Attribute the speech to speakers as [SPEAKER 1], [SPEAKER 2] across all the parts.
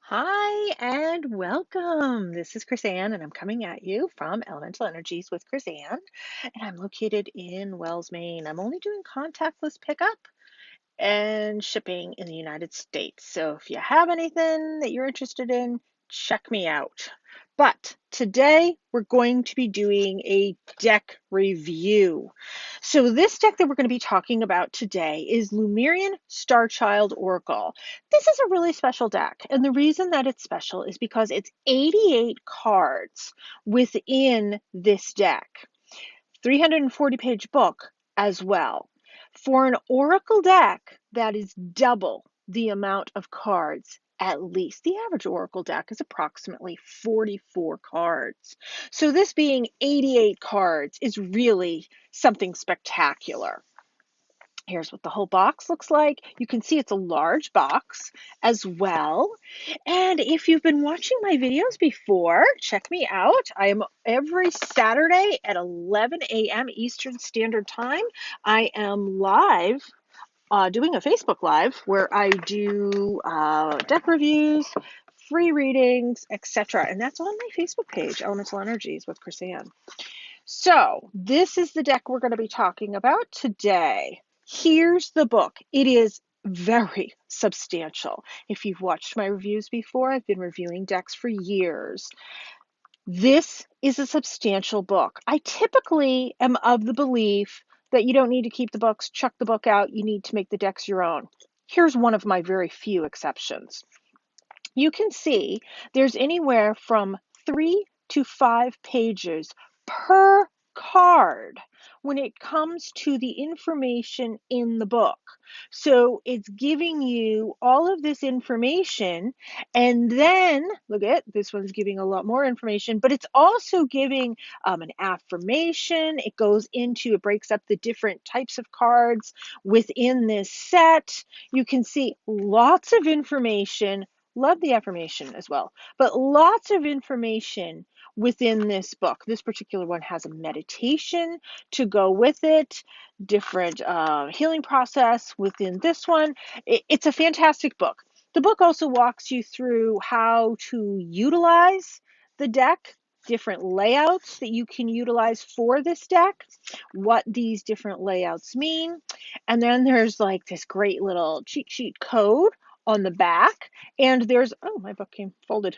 [SPEAKER 1] Hi and welcome. This is Chris Ann, and I'm coming at you from Elemental Energies with Chris Ann, and I'm located in Wells, Maine. I'm only doing contactless pickup and shipping in the United States. So if you have anything that you're interested in, check me out. But today we're going to be doing a deck review. So this deck that we're going to be talking about today is Lemurian Starchild Oracle. This is a really special deck, and the reason that it's special is because it's 88 cards within this deck. 340-page book as well. For an Oracle deck, that is double the amount of cards at least. The average Oracle deck is approximately 44 cards. So this being 88 cards is really something spectacular. Here's what the whole box looks like. You can see it's a large box as well. And if you've been watching my videos before, check me out. I am every Saturday at 11 a.m. Eastern Standard Time. I am live doing a Facebook Live where I do deck reviews, free readings, etc. And that's on my Facebook page, Elemental Energies with Chris Ann. So this is the deck we're going to be talking about today. Here's the book. It is very substantial. If you've watched my reviews before, I've been reviewing decks for years. This is a substantial book. I typically am of the belief that you don't need to keep the books, chuck the book out. You need to make the decks your own. Here's one of my very few exceptions. You can see there's anywhere from 3 to 5 pages per card when it comes to the information in the book. So it's giving you all of this information, and then look at this one's giving a lot more information, but it's also giving an affirmation. It breaks up the different types of cards within this set. You can see lots of information. Love the affirmation as well, but lots of information within this book. This particular one has a meditation to go with it, different healing process within this one. It's a fantastic book. The book also walks you through how to utilize the deck, different layouts that you can utilize for this deck, what these different layouts mean. And then there's like this great little cheat sheet code on the back, and there's, oh, my book came folded.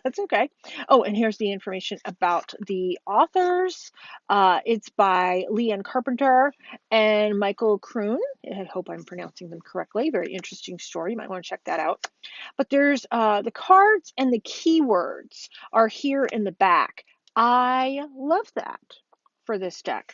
[SPEAKER 1] That's okay. Oh, and here's the information about the authors. It's by Leanne Carpenter and Michael Kroon. I hope I'm pronouncing them correctly. Very interesting story. You might want to check that out. But there's the cards and the keywords are here in the back. I love that for this deck.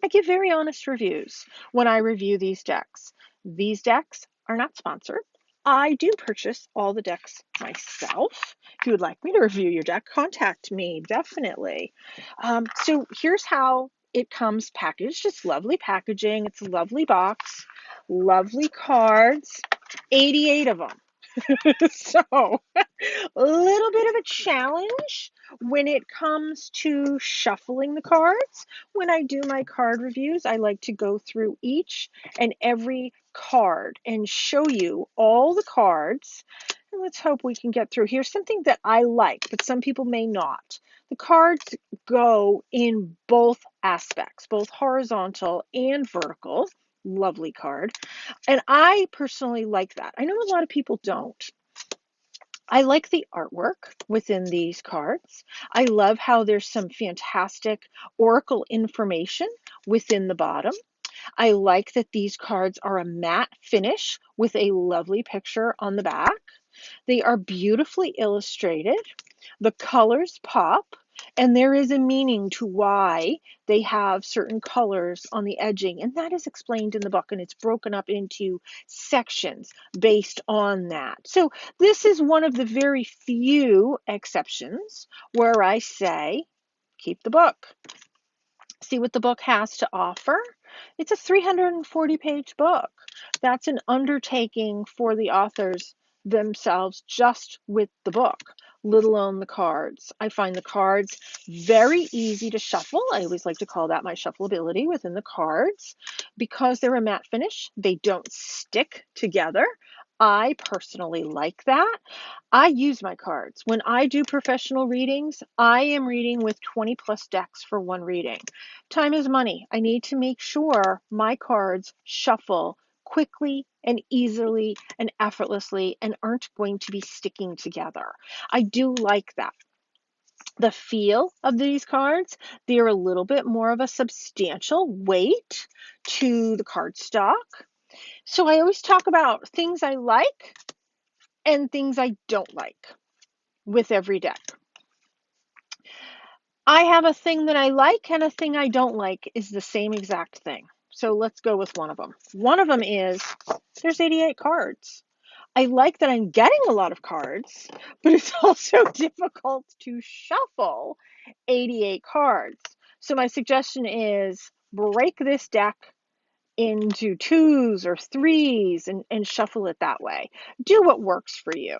[SPEAKER 1] I give very honest reviews when I review these decks. These decks are not sponsored. I do purchase all the decks myself. If you would like me to review your deck, contact me, definitely. So here's how it comes packaged. It's lovely packaging. It's a lovely box, lovely cards, 88 of them. So a little bit of a challenge when it comes to shuffling the cards. When I do my card reviews, I like to go through each and every card and show you all the cards. And let's hope we can get through. Here's something that I like, but some people may not. The cards go in both aspects, both horizontal and vertical. Lovely card. And I personally like that. I know a lot of people don't. I like the artwork within these cards. I love how there's some fantastic oracle information within the bottom. I like that these cards are a matte finish with a lovely picture on the back. They are beautifully illustrated. The colors pop, and there is a meaning to why they have certain colors on the edging, and that is explained in the book, and it's broken up into sections based on that. So this is one of the very few exceptions where I say, keep the book. See what the book has to offer. It's a 340-page book. That's an undertaking for the authors themselves just with the book, let alone the cards. I find the cards very easy to shuffle. I always like to call that my shuffleability within the cards. Because they're a matte finish, they don't stick together. I personally like that. I use my cards. When I do professional readings, I am reading with 20 plus decks for one reading. Time is money. I need to make sure my cards shuffle quickly and easily and effortlessly and aren't going to be sticking together. I do like that. The feel of these cards, they're a little bit more of a substantial weight to the cardstock. So I always talk about things I like and things I don't like with every deck. I have a thing that I like and a thing I don't like is the same exact thing. So let's go with one of them. One of them is there's 88 cards. I like that I'm getting a lot of cards, but it's also difficult to shuffle 88 cards. So my suggestion is break this deck into twos or threes and shuffle it that way. Do what works for you.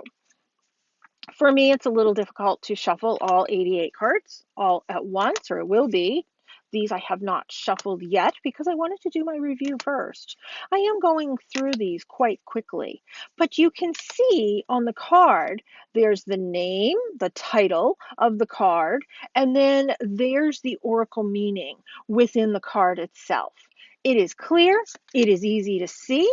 [SPEAKER 1] For me, it's a little difficult to shuffle all 88 cards all at once, or it will be. These I have not shuffled yet because I wanted to do my review first. I am going through these quite quickly, but you can see on the card, there's the name, the title of the card, and then there's the oracle meaning within the card itself. It is clear, it is easy to see.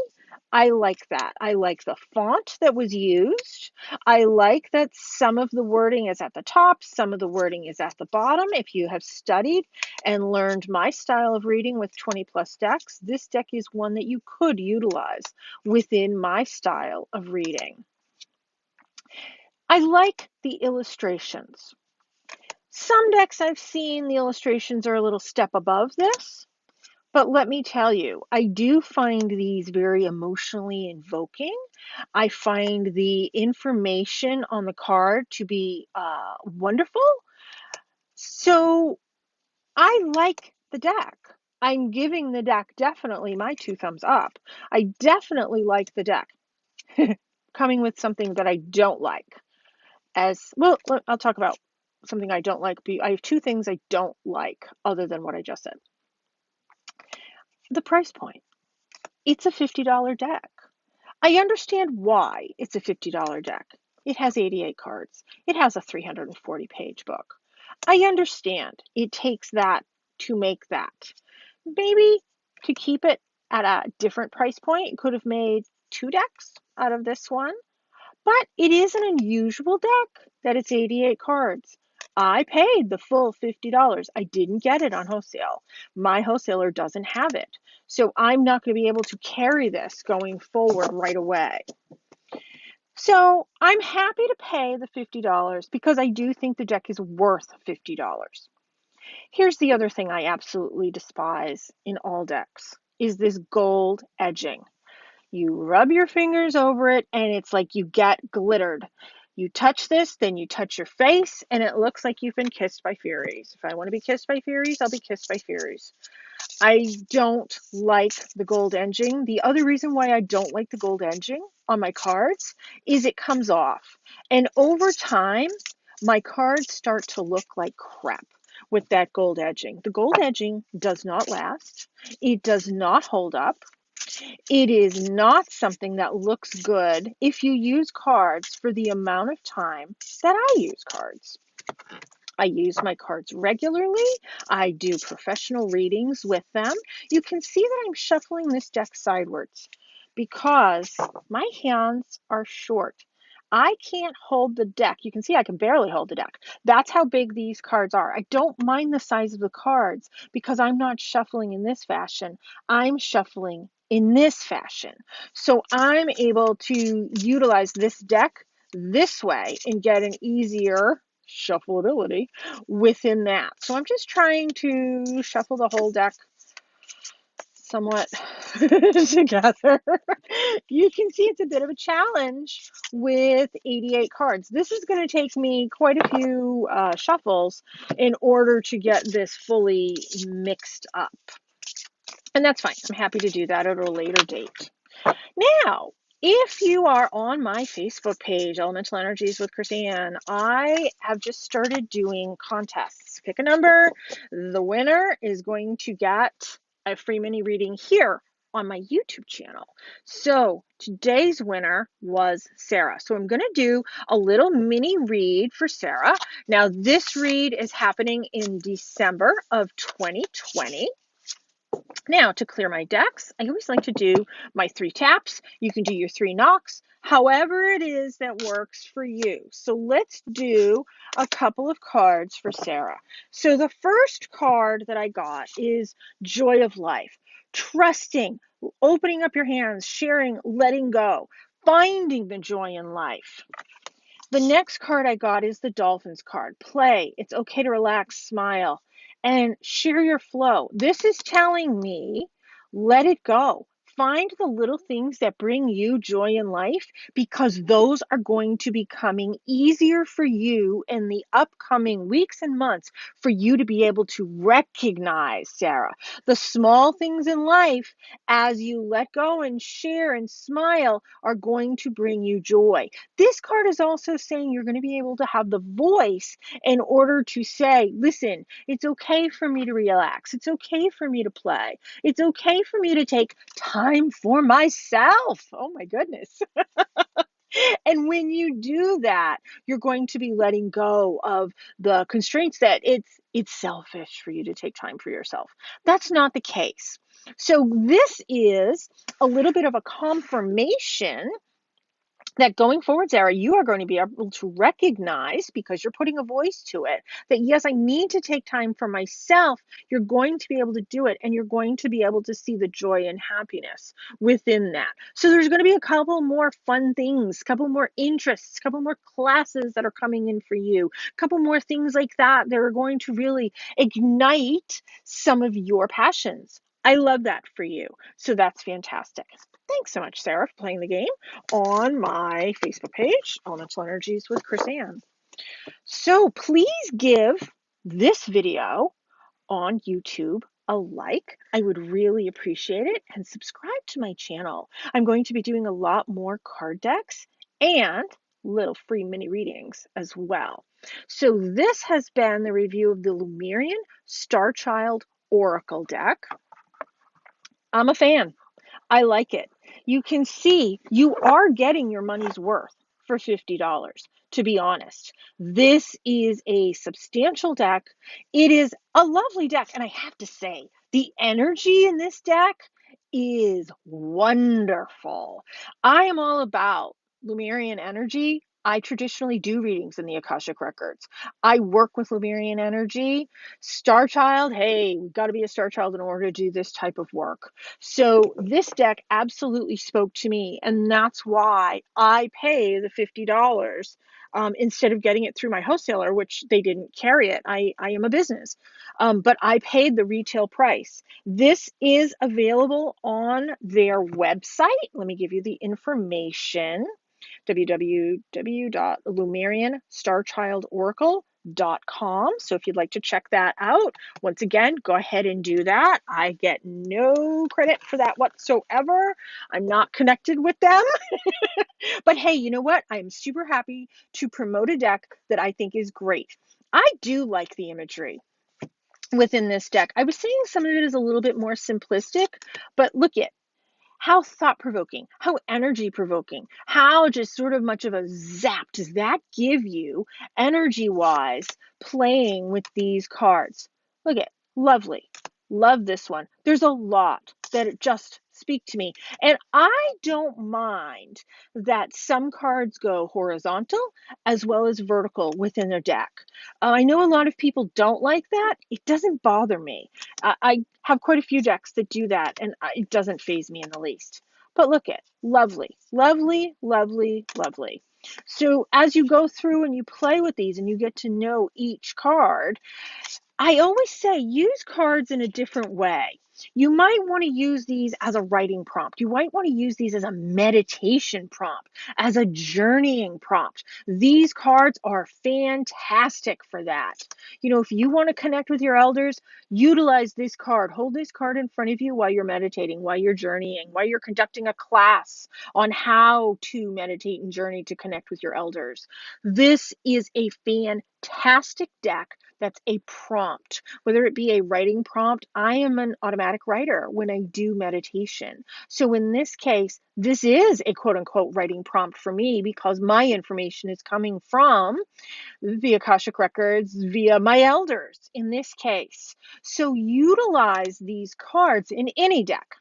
[SPEAKER 1] I like that. I like the font that was used. I like that some of the wording is at the top, some of the wording is at the bottom. If you have studied and learned my style of reading with 20 plus decks, this deck is one that you could utilize within my style of reading. I like the illustrations. Some decks I've seen, the illustrations are a little step above this. But let me tell you, I do find these very emotionally invoking. I find the information on the card to be wonderful. So I like the deck. I'm giving the deck definitely my 2 thumbs up. I definitely like the deck. Coming with something that I don't like. As well, I'll talk about something I don't like. I have 2 things I don't like other than what I just said. The price point. It's a $50 deck. I understand why it's a $50 deck. It has 88 cards. It has a 340-page book. I understand it takes that to make that. Maybe to keep it at a different price point, it could have made 2 decks out of this one. But it is an unusual deck that it's 88 cards. I paid the full $50. I didn't get it on wholesale. My wholesaler doesn't have it. So I'm not going to be able to carry this going forward right away. So I'm happy to pay the $50 because I do think the deck is worth $50. Here's the other thing I absolutely despise in all decks is this gold edging. You rub your fingers over it and it's like you get glittered. You touch this, then you touch your face, and it looks like you've been kissed by fairies. If I want to be kissed by fairies, I'll be kissed by fairies. I don't like the gold edging. The other reason why I don't like the gold edging on my cards is it comes off. And over time, my cards start to look like crap with that gold edging. The gold edging does not last. It does not hold up. It is not something that looks good if you use cards for the amount of time that I use cards. I use my cards regularly. I do professional readings with them. You can see that I'm shuffling this deck sideways because my hands are short. I can't hold the deck. You can see I can barely hold the deck. That's how big these cards are. I don't mind the size of the cards because I'm not shuffling in this fashion. I'm shuffling in this fashion. So I'm able to utilize this deck this way and get an easier shuffleability within that. So I'm just trying to shuffle the whole deck somewhat together. You can see it's a bit of a challenge with 88 cards. This is going to take me quite a few shuffles in order to get this fully mixed up. And that's fine. I'm happy to do that at a later date. Now, if you are on my Facebook page, Elemental Energies with Chrisanne, I have just started doing contests. Pick a number. The winner is going to get a free mini reading here on my YouTube channel. So today's winner was Sarah. So I'm going to do a little mini read for Sarah. Now this read is happening in December of 2020. Now, to clear my decks, I always like to do my 3 taps. You can do your 3 knocks, however it is that works for you. So let's do a couple of cards for Sarah. So the first card that I got is Joy of Life. Trusting, opening up your hands, sharing, letting go, finding the joy in life. The next card I got is the Dolphins card. Play. It's okay to relax, smile, and share your flow. This is telling me, let it go. Find the little things that bring you joy in life, because those are going to be coming easier for you in the upcoming weeks and months for you to be able to recognize, Sarah, the small things in life as you let go and share and smile are going to bring you joy. This card is also saying you're going to be able to have the voice in order to say, listen, it's okay for me to relax. It's okay for me to play. It's okay for me to take time for myself. Oh my goodness. And when you do that, you're going to be letting go of the constraints that it's selfish for you to take time for yourself. That's not the case. So this is a little bit of a confirmation that going forward, Sarah, you are going to be able to recognize, because you're putting a voice to it, that yes, I need to take time for myself. You're going to be able to do it, and you're going to be able to see the joy and happiness within that. So there's going to be a couple more fun things, a couple more interests, a couple more classes that are coming in for you, a couple more things like that that are going to really ignite some of your passions. I love that for you. So that's fantastic. Thanks so much, Sarah, for playing the game on my Facebook page, Elemental Energies with Chris Ann. So please give this video on YouTube a like. I would really appreciate it, and subscribe to my channel. I'm going to be doing a lot more card decks and little free mini readings as well. So this has been the review of the Lemurian Starchild Oracle deck. I'm a fan. I like it. You can see you are getting your money's worth for $50, to be honest. This is a substantial deck. It is a lovely deck. And I have to say, the energy in this deck is wonderful. I am all about Lemurian energy. I traditionally do readings in the Akashic Records. I work with Lemurian energy. Starchild, hey, we've got to be a Starchild in order to do this type of work. So this deck absolutely spoke to me, and that's why I pay the $50 instead of getting it through my wholesaler, which they didn't carry it. I am a business, but I paid the retail price. This is available on their website. Let me give you the information. www.lumerianstarchildoracle.com. So if you'd like to check that out, once again, go ahead and do that. I get no credit for that whatsoever. I'm not connected with them. But hey, you know what? I'm super happy to promote a deck that I think is great. I do like the imagery within this deck. I was saying some of it is a little bit more simplistic, but look at how thought-provoking, how energy-provoking, how just sort of much of a zap does that give you energy-wise playing with these cards. Look at, lovely. Love this one. There's a lot that just speak to me. And I don't mind that some cards go horizontal as well as vertical within their deck. I know a lot of people don't like that. It doesn't bother me. I have quite a few decks that do that, and it doesn't faze me in the least. But look at, lovely, lovely, lovely, lovely. So as you go through and you play with these and you get to know each card, I always say use cards in a different way. You might want to use these as a writing prompt. You might want to use these as a meditation prompt, as a journeying prompt. These cards are fantastic for that. You know, if you want to connect with your elders, utilize this card. Hold this card in front of you while you're meditating, while you're journeying, while you're conducting a class on how to meditate and journey to connect with your elders. This is a fantastic deck that's a prompt, whether it be a writing prompt. I am an automatic writer when I do meditation. So in this case, this is a quote unquote writing prompt for me because my information is coming from the Akashic Records via my elders in this case. So utilize these cards in any deck.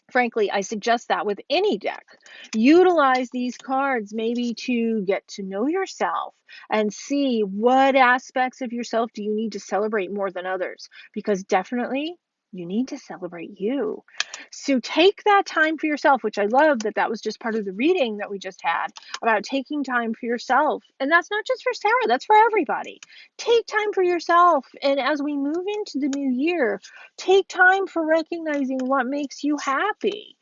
[SPEAKER 1] Frankly, I suggest that with any deck. Utilize these cards maybe to get to know yourself and see what aspects of yourself do you need to celebrate more than others, because definitely you need to celebrate you. So take that time for yourself, which I love that that was just part of the reading that we just had about taking time for yourself. And that's not just for Sarah, that's for everybody. Take time for yourself. And as we move into the new year, take time for recognizing what makes you happy.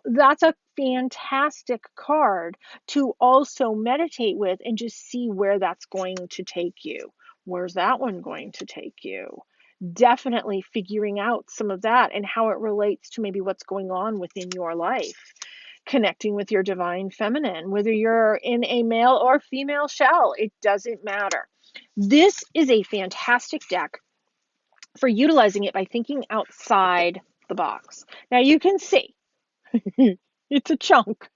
[SPEAKER 1] That's a fantastic card to also meditate with and just see where that's going to take you. Where's that one going to take you? Definitely figuring out some of that and how it relates to maybe what's going on within your life. Connecting with your divine feminine, whether you're in a male or female shell, it doesn't matter. This is a fantastic deck for utilizing it by thinking outside the box. Now you can see it's a chunk.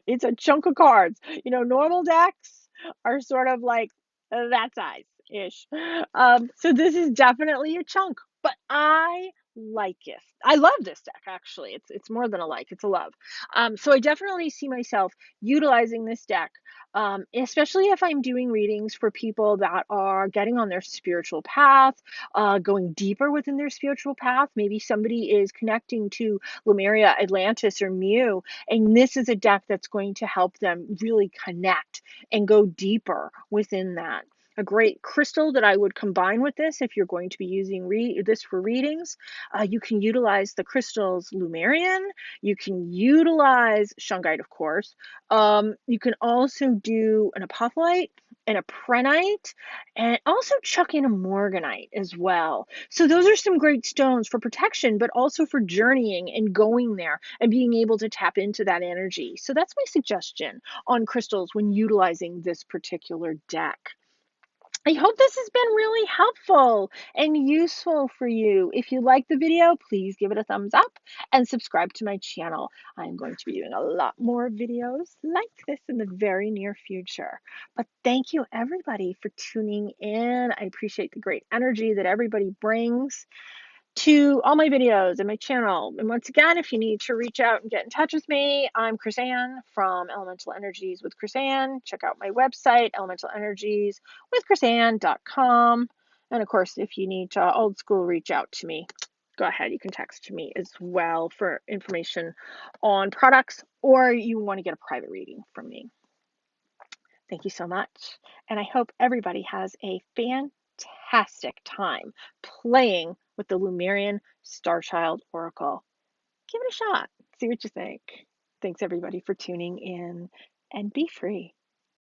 [SPEAKER 1] It's a chunk of cards. Normal decks are sort of like that size ish. So this is definitely a chunk, but I like it. I love this deck actually. It's more than a like, it's a love. So I definitely see myself utilizing this deck, especially if I'm doing readings for people that are getting on their spiritual path, going deeper within their spiritual path. Maybe somebody is connecting to Lemuria, Atlantis, or Mu, and this is a deck that's going to help them really connect and go deeper within that. A great crystal that I would combine with this, if you're going to be using this for readings, you can utilize the crystals Lemurian. You can utilize shungite, of course. You can also do an apophyllite and a prehnite, and also chuck in a morganite as well. So those are some great stones for protection, but also for journeying and going there and being able to tap into that energy. So that's my suggestion on crystals when utilizing this particular deck. I hope this has been really helpful and useful for you. If you like the video, please give it a thumbs up and subscribe to my channel. I'm going to be doing a lot more videos like this in the very near future. But thank you everybody for tuning in. I appreciate the great energy that everybody brings to all my videos and my channel. And once again, if you need to reach out and get in touch with me, I'm Chris-Ann from Elemental Energies with Chris-Ann. Check out my website, elementalenерgieswithchrisann.com. And of course, if you need to old school reach out to me, go ahead. You can text me as well for information on products, or you want to get a private reading from me. Thank you so much. And I hope everybody has a fantastic time playing with the Lemurian Starchild Oracle. Give it a shot. See what you think. Thanks everybody for tuning in, and be free.